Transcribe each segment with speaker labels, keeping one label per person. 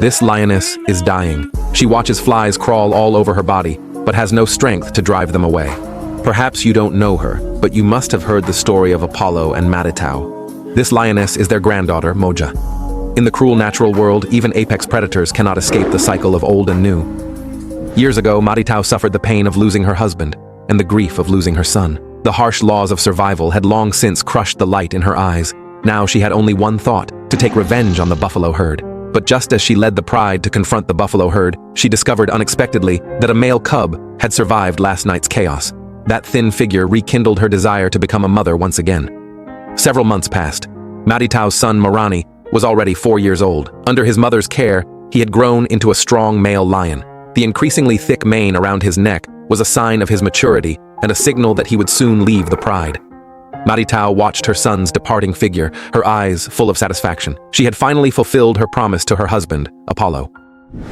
Speaker 1: This lioness is dying. She watches flies crawl all over her body, but has no strength to drive them away. Perhaps you don't know her, but you must have heard the story of Apollo and Madita. This lioness is their granddaughter, Moja. In the cruel natural world, even apex predators cannot escape the cycle of old and new. Years ago, Madita suffered the pain of losing her husband and the grief of losing her son. The harsh laws of survival had long since crushed the light in her eyes. Now she had only one thought: to take revenge on the buffalo herd. But just as she led the pride to confront the buffalo herd, she discovered unexpectedly that a male cub had survived last night's chaos. That thin figure rekindled her desire to become a mother once again. Several months passed. Madita's son Morani was already 4 years old. Under his mother's care, he had grown into a strong male lion. The increasingly thick mane around his neck was a sign of his maturity and a signal that he would soon leave the pride. Madita watched her son's departing figure, her eyes full of satisfaction. She had finally fulfilled her promise to her husband, Apollo.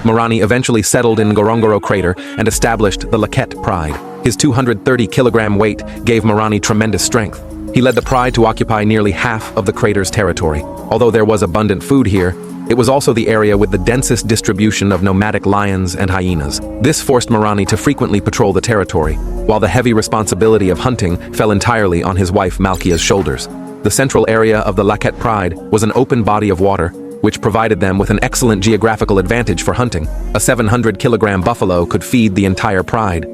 Speaker 1: Morani eventually settled in Ngorongoro Crater and established the Lette pride. His 230-kilogram weight gave Morani tremendous strength. He led the pride to occupy nearly half of the crater's territory. Although there was abundant food here, it was also the area with the densest distribution of nomadic lions and hyenas. This forced Morani to frequently patrol the territory, while the heavy responsibility of hunting fell entirely on his wife Malkia's shoulders. The central area of the Lette pride was an open body of water, which provided them with an excellent geographical advantage for hunting. A 700-kilogram buffalo could feed the entire pride.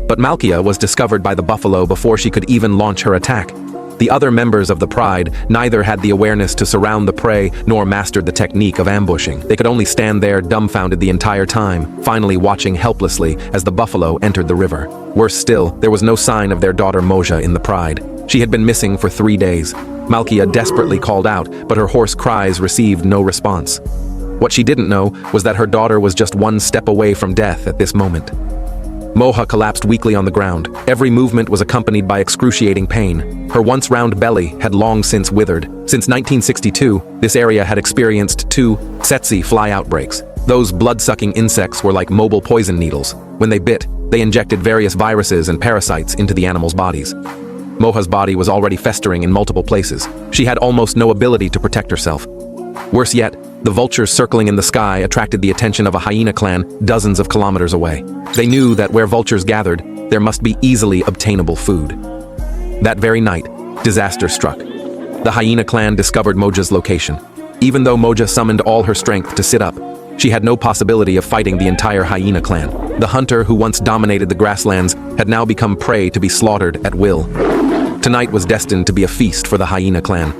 Speaker 1: But Malkia was discovered by the buffalo before she could even launch her attack. The other members of the pride neither had the awareness to surround the prey nor mastered the technique of ambushing. They could only stand there dumbfounded the entire time, finally watching helplessly as the buffalo entered the river. Worse still, there was no sign of their daughter Moja in the pride. She had been missing for 3 days. Malkia desperately called out, but her hoarse cries received no response. What she didn't know was that her daughter was just one step away from death at this moment. Moja collapsed weakly on the ground. Every movement was accompanied by excruciating pain. Her once round belly had long since withered. Since 1962, this area had experienced 2 tsetse fly outbreaks. Those blood-sucking insects were like mobile poison needles. When they bit, they injected various viruses and parasites into the animals' bodies. Moja's body was already festering in multiple places. She had almost no ability to protect herself. Worse yet, the vultures circling in the sky attracted the attention of a hyena clan dozens of kilometers away. They knew that where vultures gathered, there must be easily obtainable food. That very night, disaster struck. The hyena clan discovered Moja's location. Even though Moja summoned all her strength to sit up, she had no possibility of fighting the entire hyena clan. The hunter who once dominated the grasslands had now become prey to be slaughtered at will. Tonight was destined to be a feast for the hyena clan.